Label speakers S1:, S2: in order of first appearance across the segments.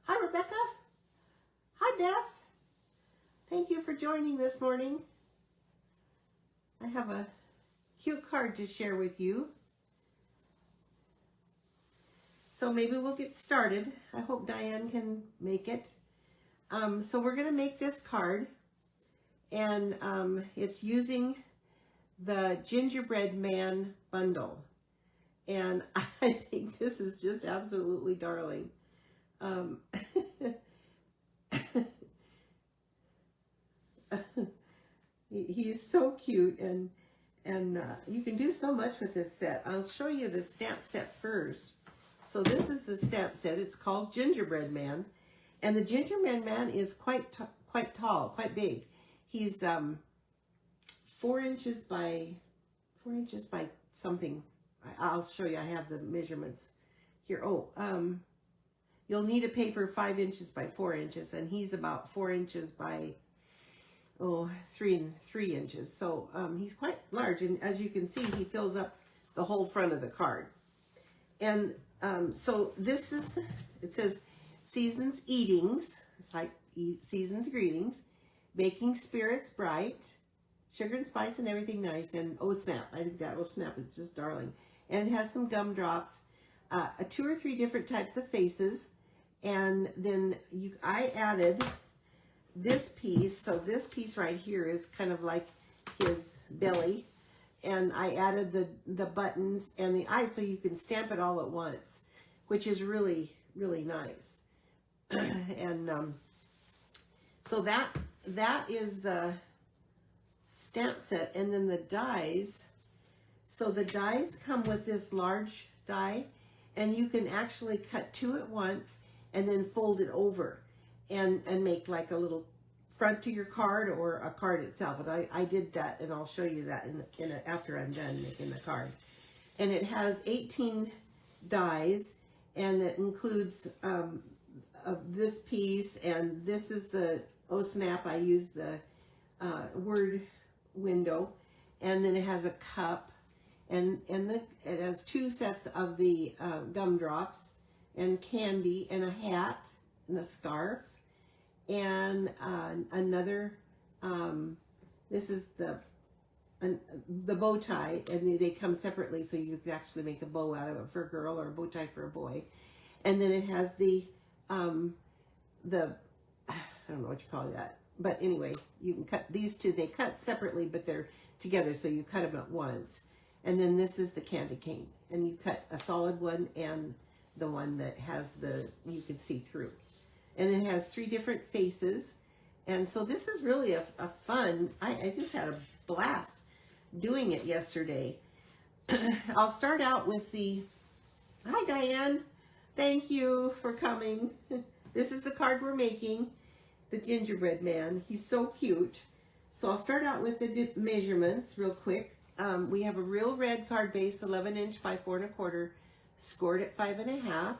S1: Hi, Rebecca. Hi, Beth. Thank you for joining this morning. I have a cute card to share with you. So maybe we'll get started. I hope Diane can make it. So we're going to make this card, and it's using the Gingerbread Man Bundle. And I think this is just absolutely darling. He is so cute, and you can do so much with this set. I'll show you the stamp set first. So this is the stamp set. It's called Gingerbread Man, and the Gingerbread Man is quite tall, quite big. He's 4 inches by something. I'll show you. I have the measurements here. You'll need a paper 5 inches by 4 inches, and he's about 4 inches by 3 inches. So he's quite large, and as you can see, he fills up the whole front of the card. And so this is, it says Seasons Eatings. It's like Seasons Greetings, Baking Spirits Bright, Sugar and Spice and Everything Nice, and oh snap, I think that will snap. It's just darling. And it has some gumdrops, 2 or 3 different types of faces, and then I added this piece. So this piece right here is kind of like his belly, and I added the buttons and the eyes so you can stamp it all at once, which is really nice. And so that is the stamp set. And then the dies, so the dies come with this large die, and you can actually cut 2 at once and then fold it over and make like a little front to your card or a card itself. And I did that, and I'll show you that after I'm done making the card. And it has 18 dies, and it includes this piece, and this is the, oh snap, I used the word window, and then it has a cup, and it has 2 sets of the gumdrops and candy and a hat and a scarf, and another, this is the bow tie, and they come separately, so you can actually make a bow out of it for a girl or a bow tie for a boy. And then it has the I don't know what you call that, but anyway, you can cut these 2. They cut separately, but they're together, so you cut them at once. And then this is the candy cane, and you cut a solid one and the one that has you can see through. And it has 3 different faces. And so this is really a fun, I just had a blast doing it yesterday. I'll start out with hi Diane, thank you for coming. This is the card we're making, the Gingerbread Man. He's so cute. So I'll start out with the measurements real quick. We have a real red card base, 11 inch by 4 1/4, scored at 5 1/2.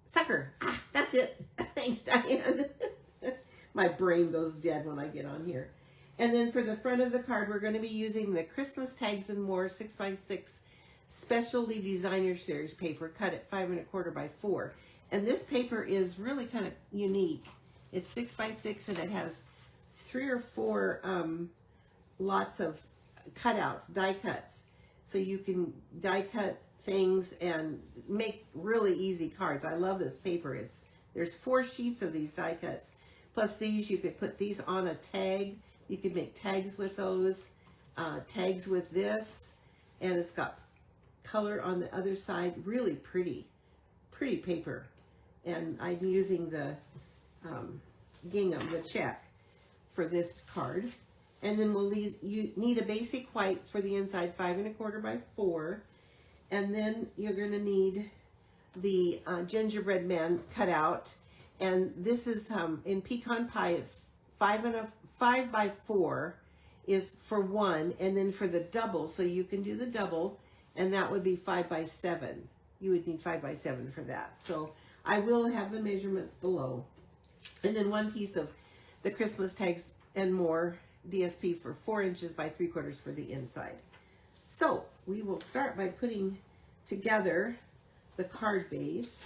S1: Sucker. That's it. Thanks, Diane. My brain goes dead when I get on here. And then for the front of the card, we're going to be using the Christmas Tags and More 6x6 Specialty Designer Series paper, cut at 5 1/4 by 4. And this paper is really kind of unique. It's 6x6, and it has 3 or 4 lots of cutouts, die cuts. So you can die cut things and make really easy cards. I love this paper. There's 4 sheets of these die cuts. Plus these, you could put these on a tag. You could make tags with those, tags with this, and it's got color on the other side. Really pretty paper. And I'm using the gingham, the check, for this card. And then you need a basic white for the inside, 5 1/4 by 4. And then you're going to need the Gingerbread Man cutout. And this is in Pecan Pie, it's 5 by 4 is for 1, and then for the double, so you can do the double, and that would be 5 by 7. You would need 5 by 7 for that. So I will have the measurements below. And then 1 piece of the Christmas Tags and More DSP for 4 inches by 3/4 for the inside. So we will start by putting together the card base.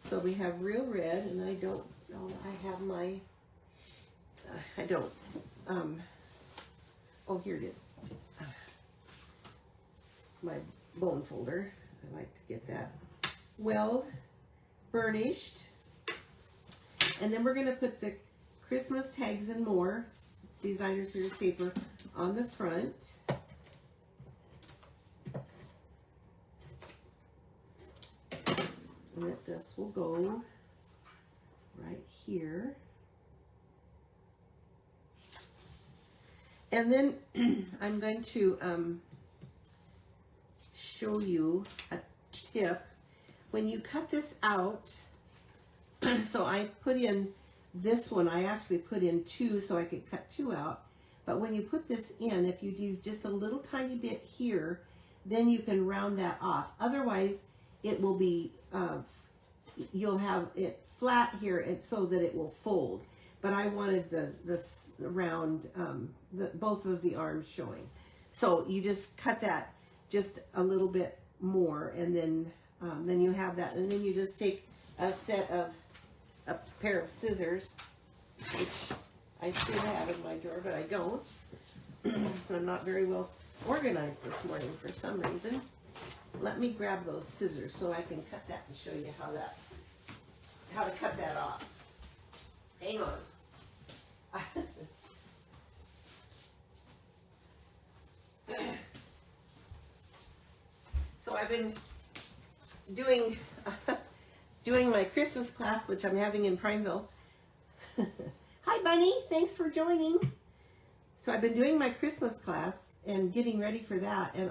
S1: So we have real red, and I don't know, I have my, I don't, oh, here it is. My bone folder. I like to get that well burnished. And then we're going to put the Christmas tags and more designer series paper on the front. And that this will go right here. And then I'm going to show you a tip. When you cut this out, so I put in this one, I actually put in 2 so I could cut 2 out. But when you put this in, if you do just a little tiny bit here, then you can round that off. Otherwise, it will be, you'll have it flat here and so that it will fold. But I wanted this round, both of the arms showing. So you just cut that just a little bit more, and then you have that. And then you just take a pair of scissors, which I should have in my drawer, but I don't. I'm not very well organized this morning for some reason. Let me grab those scissors so I can cut that and show you how to cut that off. Hang on. So I've been doing my Christmas class, which I'm having in Prineville. Hi, Bunny. Thanks for joining. So I've been doing my Christmas class and getting ready for that, and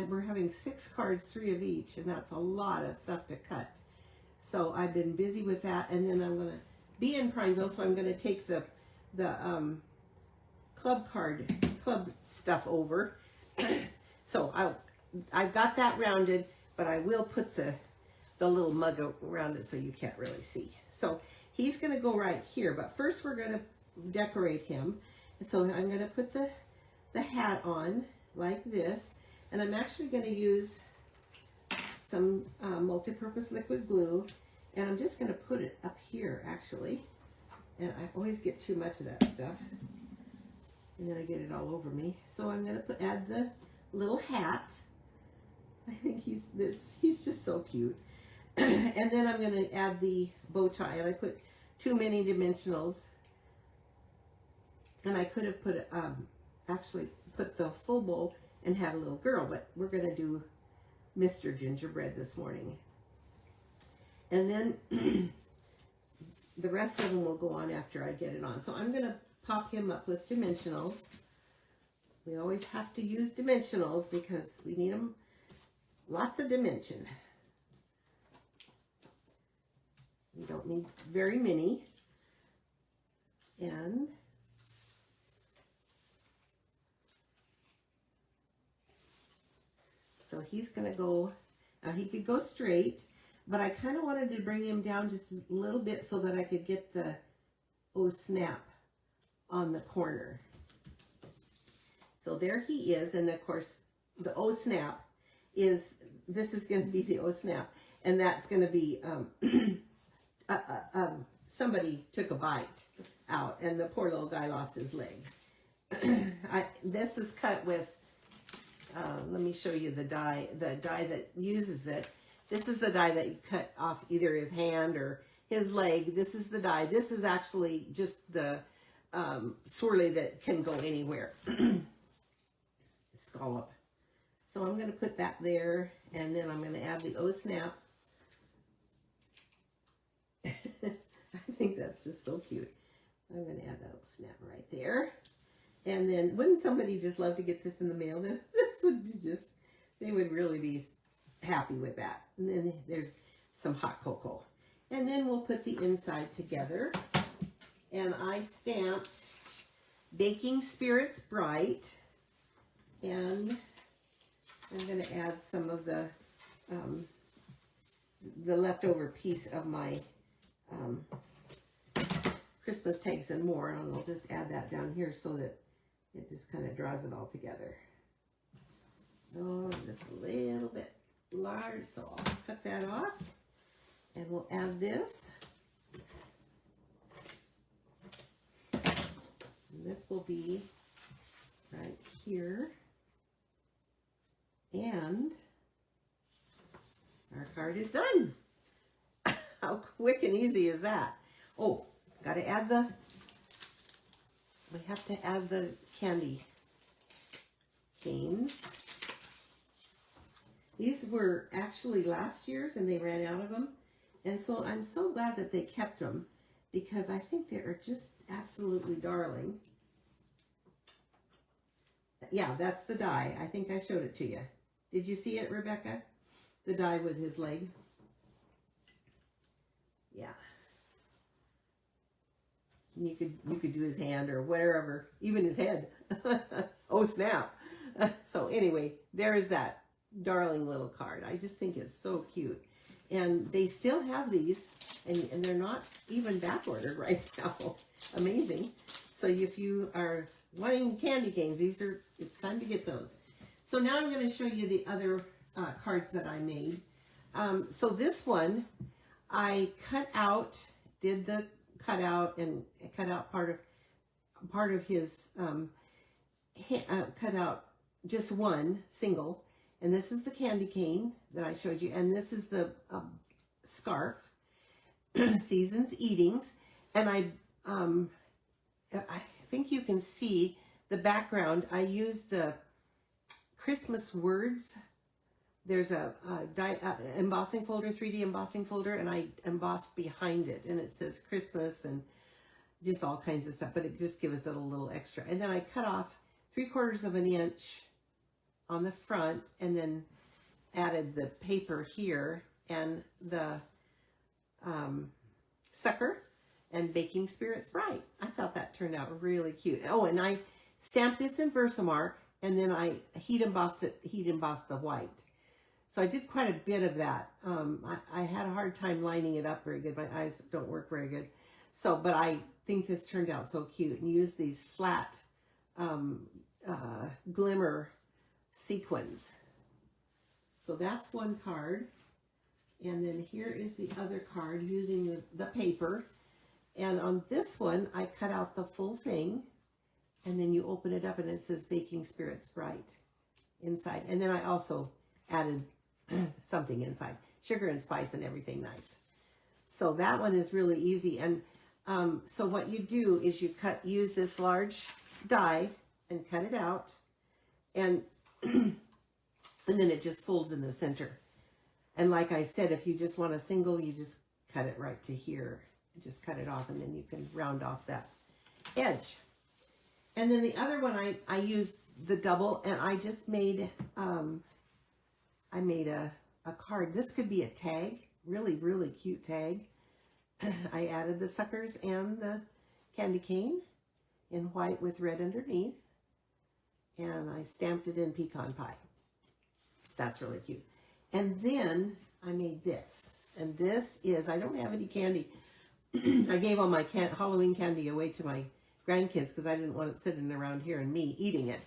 S1: we're having 6 cards, 3 of each, and that's a lot of stuff to cut. So I've been busy with that, and then I'm going to be in Prineville, so I'm going to take the club stuff over. So I've got that rounded, but I will put the little mug around it so you can't really see. So he's going to go right here, but first we're going to decorate him. So I'm going to put the hat on like this, and I'm actually going to use some multi-purpose liquid glue, and I'm just going to put it up here actually, and I always get too much of that stuff and then I get it all over me. So I'm going to add the little hat. I think he's just so cute. And then I'm going to add the bow tie, and I put 2 mini dimensionals, and I could have put actually put the full bow and had a little girl, but we're going to do Mr. Gingerbread this morning. And then the rest of them will go on after I get it on. So I'm going to pop him up with dimensionals. We always have to use dimensionals because we need them lots of dimension. We don't need very many. And so he's going to go, he could go straight, but I kind of wanted to bring him down just a little bit so that I could get the oh snap on the corner. So there he is, and of course the oh snap is, this is going to be the oh snap, and that's going to be somebody took a bite out, and the poor little guy lost his leg. This is cut with, let me show you the die that uses it. This is the die that you cut off either his hand or his leg. This is the die. This is actually just the swirly that can go anywhere. Scallop. So I'm going to put that there, and then I'm going to add the oh snap. I think that's just so cute. I'm going to add that oh snap right there. And then wouldn't somebody just love to get this in the mail? This would be just, they would really be happy with that. And then there's some hot cocoa. And then we'll put the inside together. And I stamped Baking Spirits Bright. And I'm going to add some of the leftover piece of my Christmas tags and more. And I'll just add that down here so that it just kind of draws it all together. Oh, just a little bit large, so I'll cut that off. And we'll add this. And this will be right here. And our card is done. How quick and easy is that? Oh, got to add we have to add the candy canes. These were actually last year's and they ran out of them. And so I'm so glad that they kept them because I think they are just absolutely darling. Yeah, that's the die. I think I showed it to you. Did you see it, Rebecca? The die with his leg. Yeah. You could do his hand or wherever, even his head. Oh, snap. So anyway, there is that darling little card. I just think it's so cute. And they still have these, and they're not even back ordered right now. Amazing. So if you are wanting candy canes, it's time to get those. So now I'm going to show you the other cards that I made. So this one, I cut out, did the cutout and cut out part of his, cut out just one single. And this is the candy cane that I showed you. And this is the scarf, Seasons Eatings. And I think you can see the background. I used the Christmas words. There's a embossing folder, 3D embossing folder, and I embossed behind it. And it says Christmas and just all kinds of stuff. But it just gives it a little extra. And then I cut off 3/4 of an inch on the front and then added the paper here and the sucker and Baking Spirits Bright. I thought that turned out really cute. Oh, and I stamped this in Versamark and then I heat embossed the white. So I did quite a bit of that. I had a hard time lining it up very good. My eyes don't work very good. So, but I think this turned out so cute, and used these flat glimmer sequins. So that's one card. And then here is the other card using the paper. And on this one, I cut out the full thing. And then you open it up and it says Baking Spirits Bright inside. And then I also added something inside. Sugar and spice and everything nice. So that one is really easy. And so what you do is you use this large die and cut it out. And and then it just folds in the center. And like I said, if you just want a single, you just cut it right to here. Just cut it off and then you can round off that edge. And then the other one, I used the double and I just made, I made a card. This could be a tag, really, really cute tag. I added the suckers and the candy cane in white with red underneath. And I stamped it in pecan pie. That's really cute. And then I made this. And this is, I don't have any candy. I gave all my Halloween candy away to my grandkids because I didn't want it sitting around here and me eating it.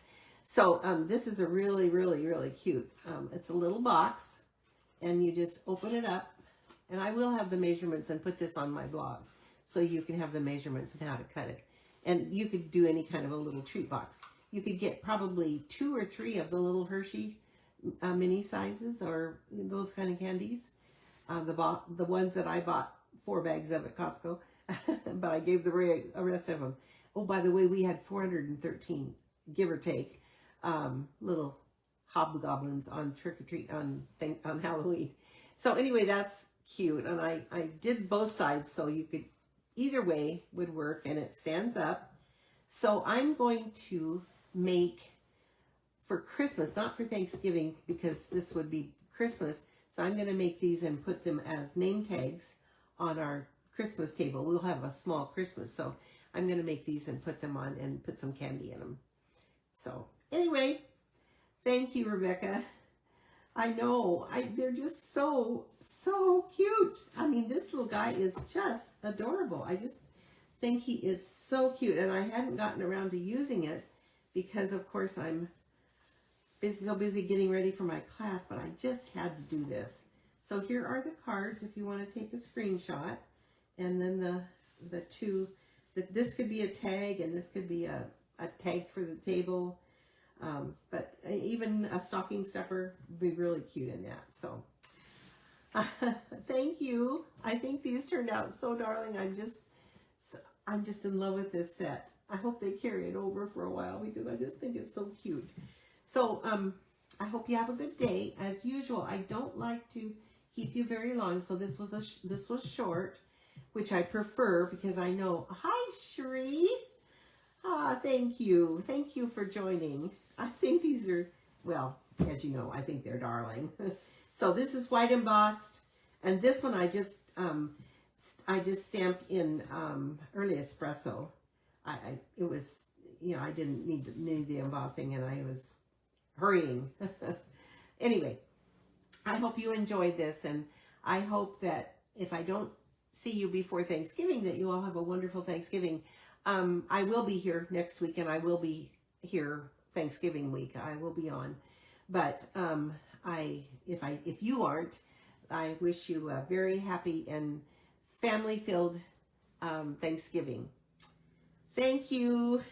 S1: So this is a really, really, really cute. It's a little box. And you just open it up. And I will have the measurements and put this on my blog. So you can have the measurements and how to cut it. And you could do any kind of a little treat box. You could get probably 2 or 3 of the little Hershey mini sizes or those kind of candies. The ones that I bought 4 bags of at Costco, but I gave the rest of them. Oh, by the way, we had 413, give or take, little hobgoblins on trick-or-treat on Halloween. So anyway, that's cute. And I did both sides so you could, either way would work, and it stands up. So I'm going to make for Christmas, not for Thanksgiving, because this would be Christmas. So I'm going to make these and put them as name tags on our Christmas table. We'll have a small Christmas. So I'm going to make these and put them on and put some candy in them. So anyway, thank you, Rebecca. I know, they're just so cute. I mean, this little guy is just adorable. I just think he is so cute. And I hadn't gotten around to using it because, of course, I'm so busy getting ready for my class, but I just had to do this. So here are the cards if you want to take a screenshot. And then the two, this could be a tag and this could be a tag for the table. But even a stocking stuffer would be really cute in that. So thank you. I think these turned out so darling. I'm just in love with this set. I hope they carry it over for a while because I just think it's so cute. So I hope you have a good day. As usual, I don't like to keep you very long, so this was short, which I prefer because I know. Hi, Sheree. Thank you for joining. I think these are, well, as you know, I think they're darling. So this is white embossed, and this one I just stamped in early espresso. It was, you know, I didn't need the embossing, and I was hurrying. Anyway, I hope you enjoyed this, and I hope that if I don't see you before Thanksgiving, that you all have a wonderful Thanksgiving. I will be here next week, and I will be here Thanksgiving week. I will be on, but if you aren't, I wish you a very happy and family-filled Thanksgiving. Thank you.